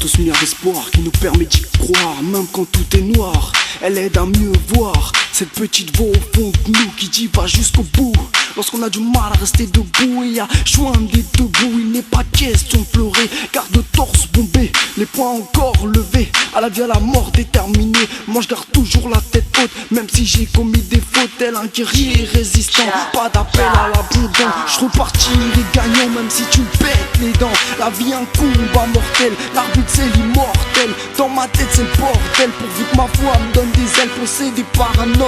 tous lumière d'espoir qui nous permet d'y croire, même quand tout est noir. Elle aide à mieux voir cette petite voix au fond de nous qui dit va jusqu'au bout. Lorsqu'on a du mal à rester debout et à joindre les deux bouts, il n'est pas question de pleurer, garde le torse bombé, les poings encore levés, à la vie à la mort déterminée. Moi je garde toujours la tête haute, même si j'ai commis des fautes, tel un guerrier résistant. Pas d'appel à l'abondance, je repartirai gagnant même si tu me pètes les dents. La vie un combat mortel, l'arbitre c'est l'immortel. Dans ma tête c'est le bordel, pourvu que ma voix me donne des ailes possédées par un ordre.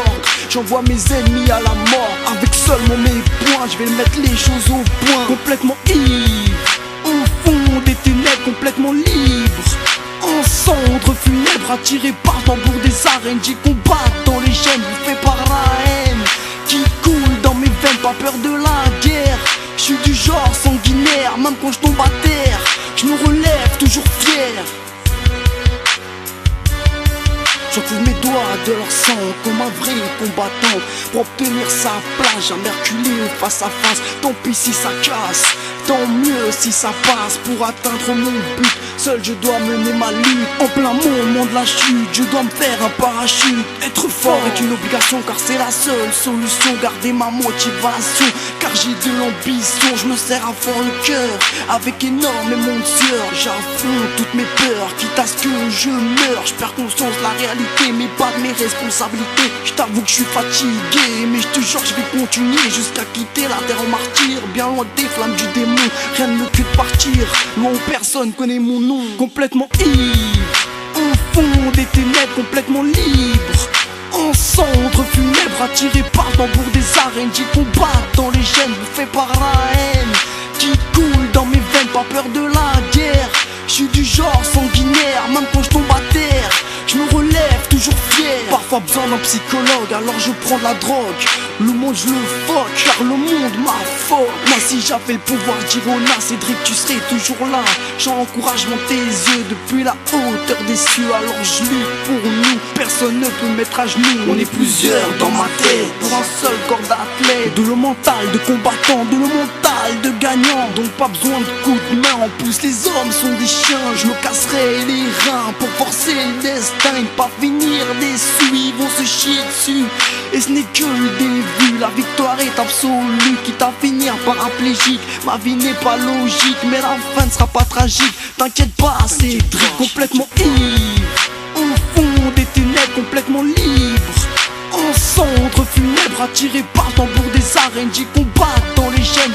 J'envoie mes ennemis à la mort, avec seulement mes points, je vais mettre les choses au point. Complètement ivre, au fond des ténèbres, complètement libre. En cendres funèbres, attiré par le tambour des arènes. J'y combat dans les chaînes, bouffé par la haine qui coule dans mes veines, pas peur de la guerre. Je suis du genre sanguinaire, même quand je tombe à terre, je me relève toujours fier. J'enfouis mes doigts de leur sang comme un vrai combattant pour obtenir sa place, jamais reculé face à face. Tant pis si ça casse, tant mieux si ça passe. Pour atteindre mon but, seul je dois mener ma lutte. En plein moment de la chute, je dois me faire un parachute. Être fort est une obligation car c'est la seule solution. Garder ma motivation car j'ai de l'ambition. Je me serre à fond le cœur avec énormément de sueur. J'affronte toutes mes peurs, quitte à ce que je meure. Je perds conscience de la réalité mais pas de mes responsabilités. Je t'avoue que je suis fatigué, mais je te jure que je vais continuer jusqu'à quitter la terre en martyr. Bien loin des flammes du démon, rien ne me que de partir loin où personne connaît mon nom. Complètement ivre, au fond des ténèbres, complètement libre. En cendres funèbres, attiré par le tambour des arènes. J'y combat dans les chaînes, bouffé par la haine qui coule dans mes veines, pas peur de la guerre. Je suis du genre sanguinaire, même quand je tombe à terre, je me relève toujours fier. Parfois besoin d'un psychologue, alors je prends de la drogue. Le monde je le fuck, car le monde m'affoque. Moi si j'avais le pouvoir d'Irona, Cédric tu serais toujours là. J'encourage dans tes yeux depuis la hauteur des cieux. Alors je lutte pour nous, personne ne peut mettre à genoux. On est plusieurs dans ma tête, pour un seul corps d'athlète. De le mental de combattant, de le mental de gagnant. Donc pas besoin de coups de main, en plus les hommes sont des chiens. Je me casserai les reins pour forcer le destin. Ne pas finir déçus, ils vont se chier dessus. Et ce n'est que le début, la victoire est absolue. Quitte à finir paraplégique, ma vie n'est pas logique, mais la fin ne sera pas tragique. T'inquiète pas, Cédric, complètement ivre. Au fond des ténèbres, complètement libre. En cendres funèbres, attiré par le tambour des arènes. J'y combat dans les chaînes.